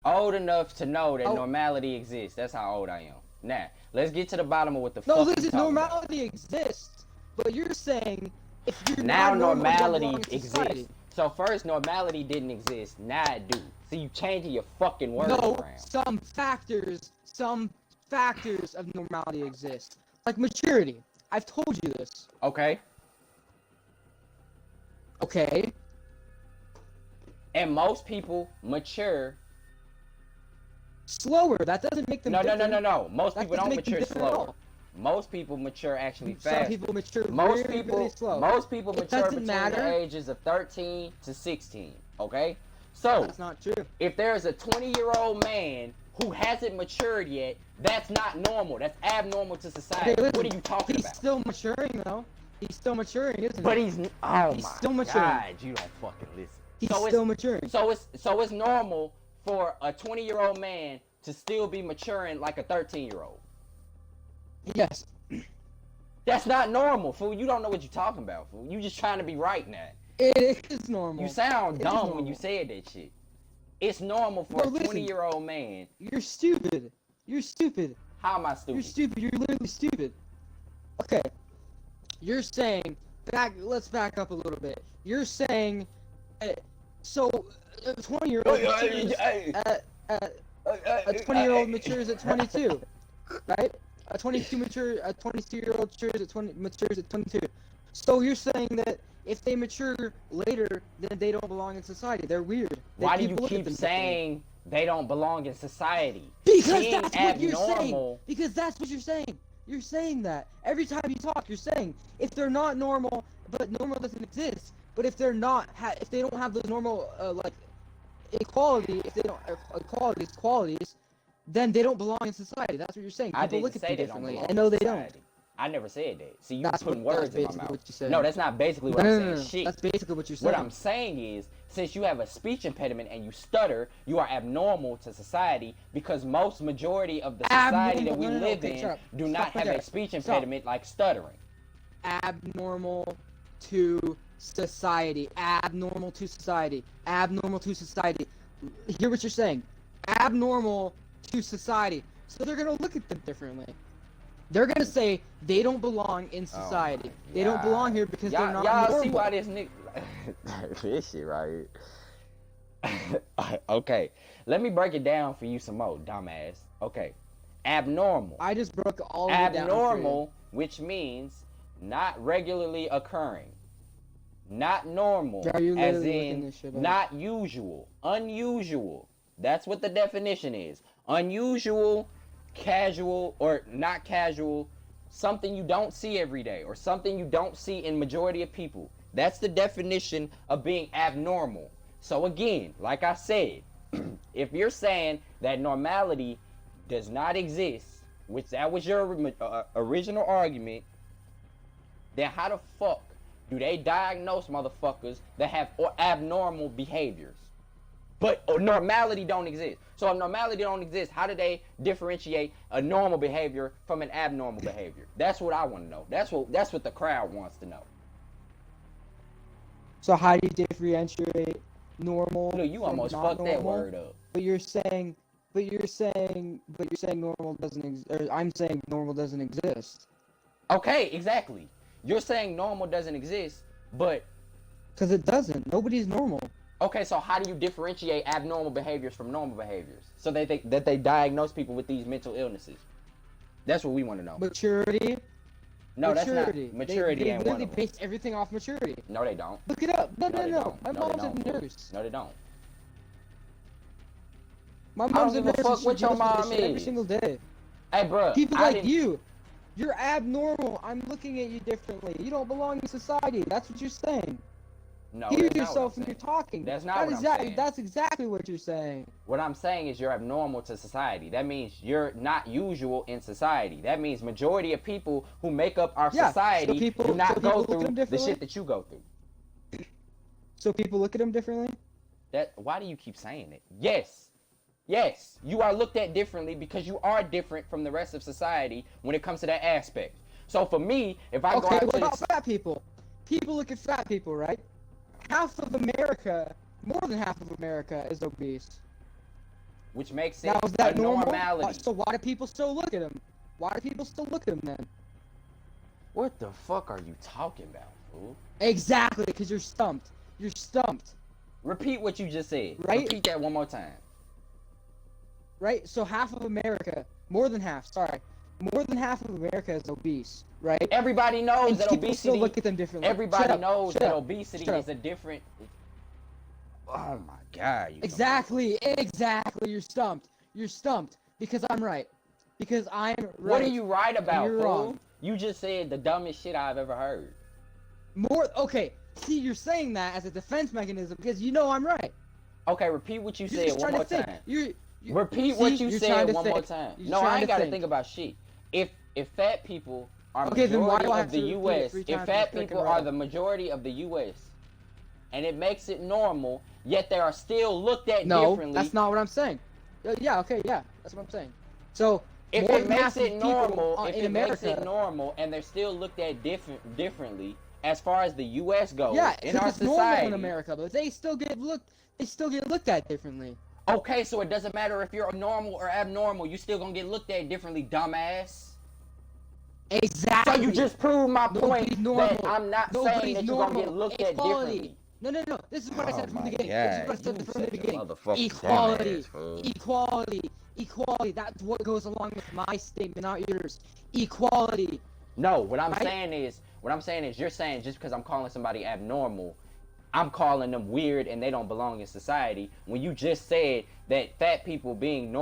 Old enough to know that Oh. normality exists. That's how old I am. Now, let's get to the bottom of what the fuck No, you listen, talking normality exists, but you're saying if you're about. Now not normal, you don't normality belong in society. exists. So first normality didn't exist. Now it do. So you changing your fucking words No, around. some factors of normality exist, like maturity. I've told you this. Okay. Okay. And most people mature. Slower. That doesn't make them No. different. Most That people doesn't don't make them mature different at slower. all. Most people mature actually Some faster. people mature Most really, people, really slow. most people It mature doesn't between matter. the ages of 13 to 16. Okay, so That's not true. if there's a 20-year-old man who hasn't matured yet, that's not normal. That's abnormal to society. Okay, listen, What are you talking he's about? still maturing, though. He's still maturing, isn't But he? he's He's my still maturing. God, you don't fucking listen. He's so still maturing. So it's normal for a 20-year-old man to still be maturing like a 13-year-old. Yes. That's not normal, fool. You don't know what you're talking about, fool. You just trying to be right now. It is normal. You sound It is dumb when normal. you said that shit. It's normal for No, a listen. 20-year-old man. You're stupid. You're stupid. How am I stupid? You're stupid. You're literally stupid. Okay. You're saying let's back up a little bit. You're saying so a 20-year-old a 20-year-old matures at 22, right? A 22-year-old matures at 22. So you're saying that if they mature later, then they don't belong in society. They're weird. Why do you People look at keep them saying they don't belong in society? differently. Being Because that's what you're saying. abnormal. Because that's what you're saying. You're saying that every time you talk. You're saying if they're not normal, but normal doesn't exist. But if they're not, if they don't have those normal like equality, if they don't qualities, then they don't belong in society. That's what you're saying. I People didn't look at say them they don't differently. belong I know in they society. don't. I never said that. See, you That's putting what- words that's in my basically mouth. what you said. No, that's not basically what I'm saying. Shit. That's basically what you're saying. What I'm saying is, since you have a speech impediment and you stutter, you are abnormal to society because most majority of the society that we live in do not have a speech impediment like stuttering. Abnormal to society. Abnormal to society. Abnormal to society. Hear what you're saying. Abnormal to society. So they're gonna look at them differently. They're gonna say they don't belong in society. They don't belong here because they're not Y'all normal. see why this nigga... this shit right here. Okay, let me break it down for you some more, dumbass. Okay, abnormal. I just broke all of it down for you. Abnormal, which means not regularly occurring. Not normal, Yeah, you're as literally looking in this shit up. not usual. Unusual. That's what the definition is. Unusual, casual, or not casual, something you don't see every day, or something you don't see in majority of people. That's the definition of being abnormal. So again, like I said, if you're saying that normality does not exist, which that was your original argument, then how the fuck do they diagnose motherfuckers that have abnormal behaviors? But normality don't exist. So if normality don't exist, how do they differentiate a normal behavior from an abnormal behavior? That's what I want to know. That's what the crowd wants to know. So how do you differentiate normal? Look, you from almost not fucked that normal? word up. But you're saying normal doesn't exist. Or I'm saying normal doesn't exist. Okay, exactly. You're saying normal doesn't exist, but Because it doesn't. Nobody's normal. okay, so how do you differentiate abnormal behaviors from normal behaviors? So that they diagnose people with these mental illnesses. That's what we want to know. Maturity. No, maturity. that's not maturity. They ain't one literally of them. base everything off maturity. No, they don't. Look it up. No. they don't. My No, mom's they don't. a nurse. No, they don't. My I mom's don't a give a nurse. fuck And what she your deals with this mom shit every is. single day. Hey, bro. People like you. You're abnormal. I'm looking at you differently. You don't belong in society. That's what you're saying. No, Hear that's not what yourself I'm when you're saying. talking. That's not what I'm saying. That's exactly what you're saying. What I'm saying is you're abnormal to society. That means you're not usual in society. That means majority of people who make up our Yeah, so society people- do not so people go look at them through the differently? shit that you go through. So people look at him differently? Why do you keep saying it? Yes. Yes, you are looked at differently because you are different from the rest of society when it comes to that aspect. So for me, if I go Okay, out what to about fat people? People look at fat people, right? Half of America, more than half of America is obese. which makes it Now, is that a normal? normality. So why do people still look at him? Why do people still look at him then? What the fuck are you talking about, fool? Exactly, because you're stumped. You're stumped. Repeat what you just said. Right? Repeat that one more time. Right? So half of America, more than half of America is obese, right? Everybody knows And that people obesity. still look at them differently. Everybody knows that obesity Shut is a different. Oh my god! Exactly. You're stumped. You're stumped because I'm right. Because I'm right. What are you right about, You're fool? wrong. You just said the dumbest shit I've ever heard. Okay. See, you're saying that as a defense mechanism because you know I'm right. Okay, repeat what you You're said just one trying more to think. time. Repeat what you said one more time. No, I ain't gotta think about shit. If fat people are majority of the U.S., if fat people are the majority of the U.S., and it makes it normal, yet they are still looked at differently. No, that's not what I'm saying. Yeah, okay, yeah, that's what I'm saying. So if more it than makes half of it normal, people if in it makes America, it normal, and they're still looked at differently as far as the U.S. goes yeah, in our it's normal society. in America, but they still get looked at differently. Okay, so it doesn't matter if you're normal or abnormal, you still gonna get looked at differently, dumbass. Exactly. So you just proved my point that I'm not saying that you're gonna get looked at differently. No. This is what I said from the beginning. God. This is what I said from the beginning. Equality. Equality. That's what goes along with my statement, not yours. Equality. No, what I'm saying is you're saying just because I'm calling somebody abnormal, I'm calling them weird and they don't belong in society. When you just said that fat people being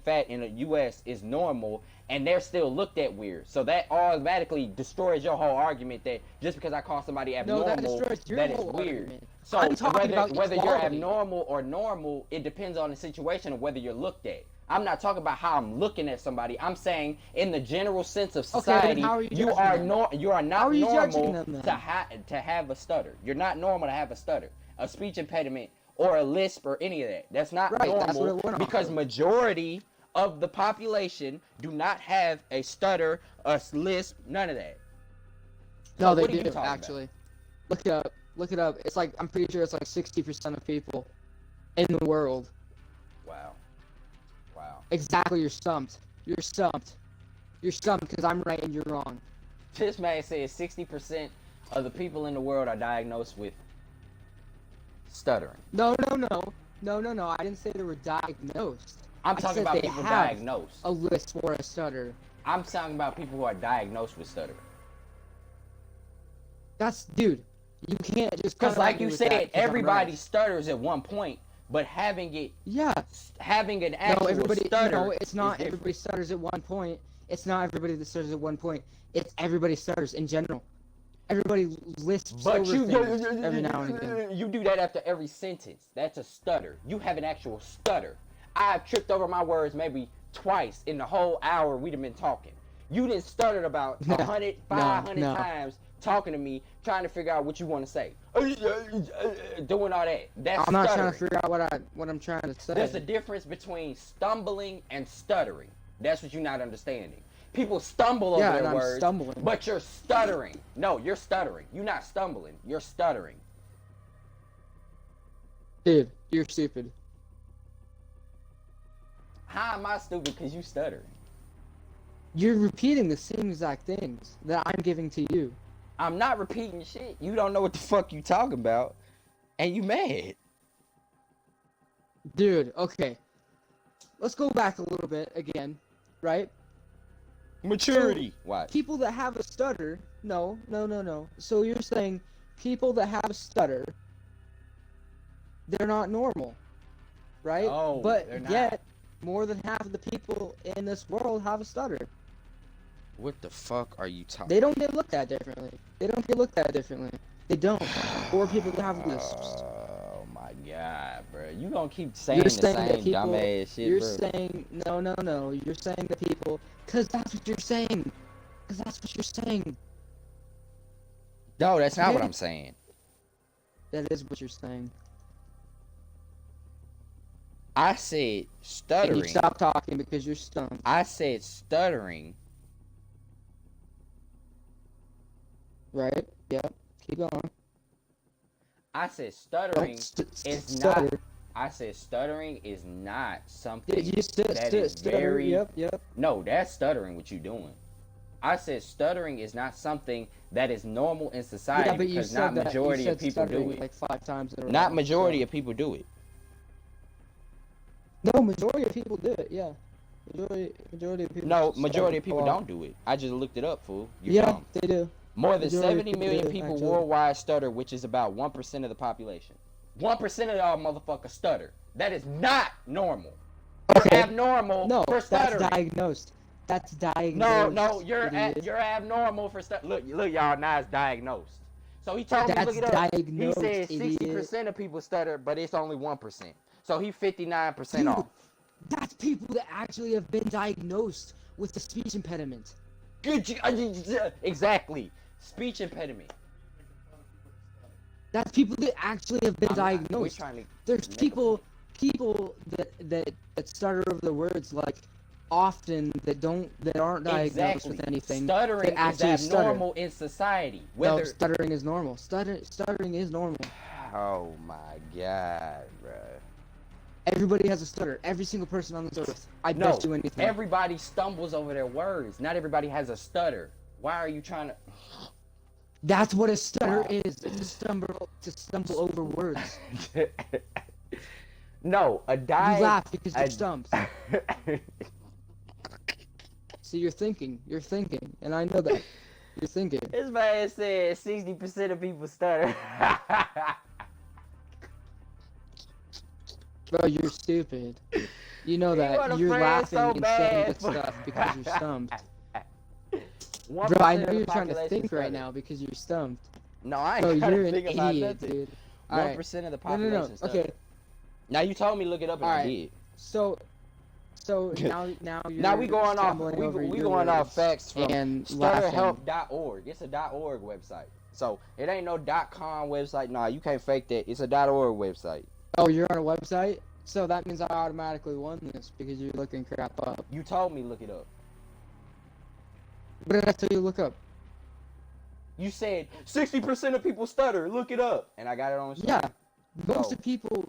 fat in the U.S. is normal, and they're still looked at weird. So that automatically destroys your whole argument that just because I call somebody abnormal, that it's weird. Argument. So whether you're equality. abnormal or normal, it depends on the situation of whether you're looked at. I'm not talking about how I'm looking at somebody. I'm saying in the general sense of society, you are not normal to have a stutter. You're not normal to have a stutter, a speech impediment, or a lisp, or any of that. That's not normal because majority of the population do not have a stutter, a lisp, none of that. No, they do actually. Look it up. It's like, I'm pretty sure it's like 60% of people in the world. Wow. Exactly, you're stumped. You're stumped because I'm right and you're wrong. This man says 60% of the people in the world are diagnosed with stuttering. No. I didn't say they were diagnosed. I'm talking about people diagnosed. A lisp or a stutter. I'm talking about people who are diagnosed with stuttering. Dude, you can't just. Because like you said, everybody stutters at one point. But having an actual stutter. No, it's not everybody stutters at one point. It's not everybody that stutters at one point. It's everybody stutters in general. Everybody lisps over things every now and again. You do that after every sentence. That's a stutter. You have an actual stutter. I've tripped over my words maybe twice in the whole hour we've been talking. You done stuttered about 500 times talking to me, trying to figure out what you want to say. Doing all that. That's I'm not stuttering. trying to figure out what I'm trying to say. There's a difference between stumbling and stuttering. That's what you're not understanding. People stumble over their words, but you're stuttering. No, you're stuttering. You're not stumbling. You're stuttering. Dude, you're stupid. How am I stupid because you stuttering? You're repeating the same exact things that I'm giving to you. I'm not repeating shit. You don't know what the fuck you talking about, and you mad. Dude, okay. Let's go back a little bit again, right? Maturity. So, what? People that have a stutter. No. So you're saying people that have a stutter, they're not normal, right? Oh, but they're not. Yet, more than half of the people in this world have a stutter. What the fuck are you talking? They don't get looked at differently. They don't. Or people that have lisps. Oh my god, bro. You gonna keep saying the same dumbass shit, You're bro. saying, no. You're saying the people, because that's what you're saying. No, that's not what I'm saying. That is what you're saying. I said stuttering. Can you stop talking because you're stumped? I said stuttering. Right? Yep. Keep going. I said stuttering is stutter. not. I said stuttering is not something You said that is stutter. very. Yep. No, that's stuttering. What you doing? I said stuttering is not something that is normal in society Yeah, but you because said not that. majority You of said people do stuttering it. like 5 times in a row. Not majority so. of people do it. No, majority of people do it. Yeah. Majority of people. No, stutter majority of a people lot. don't do it. I just looked it up, fool. You're Yeah, dumb. they do. More than Majority of 70 people million do, people actually. worldwide stutter, which is about 1% of the population. 1% of y'all motherfuckers stutter. That is not normal. Okay. You're abnormal No, for stuttering. that's diagnosed. That's diagnosed. No, you're idiot. you're abnormal for stuttering. Look, y'all, now it's diagnosed. So he told me to That's look it up. He diagnosed, said 60% idiot. of people stutter, but it's only 1%. So he 59% Dude, off. That's people that actually have been diagnosed with a speech impediment. Good, exactly. Speech impediment. That's people that actually have been We're diagnosed. trying to There's make people that stutter over the words like often that aren't diagnosed exactly. with anything. Stuttering that is actually abnormal in society. Whether No, stuttering is normal. Stuttering is normal. Oh my god, bro. Everybody has a stutter. Every single person on this earth. I No, bet you anything. everybody stumbles over their words. Not everybody has a stutter. Why are you trying to? That's what a stutter Wow. is. It's to stumble over words. No, You laugh because you're stumped. See, you're thinking, and I know that. You're thinking. This man said 60% of people stutter. Bro, you're stupid. You know that. want a You're friend laughing so and saying bad. good stuff because you're stumped. 1% Bro, I of know the you're trying to population think right stutter. now because you're stumped. No, I Bro, ain't trying you're to an think about idiot, nothing. dude. 1% of the population No. stutter. Okay. Now you told me to look it up and I Alright. did. So now you're Now we going off. stumbling We over your going off words facts from and laughing. stutterhelp.org. It's a .org website. So it ain't no .com website. Nah, you can't fake that. It's a .org website. Oh, you're on a website? So that means I automatically won this because you're looking crap up. You told me to look it up. What did I tell you to look up? You said 60% of people stutter. Look it up, and I got it on. Screen. Yeah. Most So- people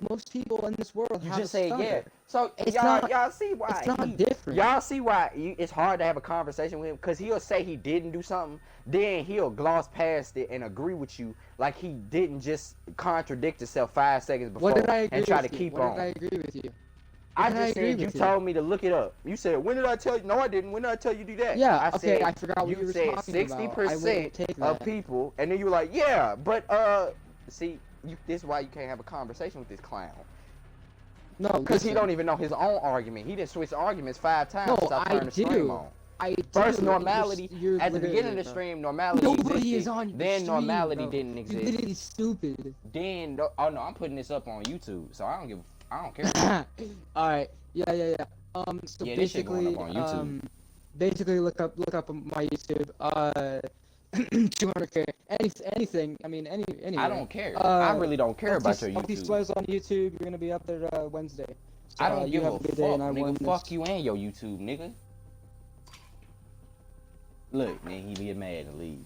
in this world You have just a said stutter. yeah. So It's y'all see why It's not different. Y'all see why it's hard to have a conversation with him because he'll say he didn't do something, then he'll gloss past it and agree with you like he didn't just contradict himself 5 seconds before What did I agree and try with to you? keep What on. did I agree with you? I What did I just agree said you with you? told me to look it up. You said when did I tell you? No, I didn't. When did I tell you to do that? Yeah, I okay, said, I forgot what you were said talking about. I won't 60% take of that. people, and then you were like, yeah, but see, this is why you can't have a conversation with this clown. No, Because he listen. don't even know his own argument. He didn't switch arguments 5 times No, since I I turned the stream do. on. I First do. normality, You're at the beginning of the literally, stream, normality Nobody existed. is on your Then stream, normality bro. didn't You're exist. literally stupid. Then, oh no, I'm putting this up on YouTube, so I don't care. Alright, yeah. So Yeah, this shit going basically, up on YouTube. Basically look up my YouTube. 200K. Anything. I mean, anyway. I don't care. I really don't care about your Healthy YouTube. Swears on YouTube. You're gonna be up there Wednesday. So, I don't you give have a a good fuck, day, and I won nigga. this. Fuck you and your YouTube, nigga. Look, man, he get mad and leave.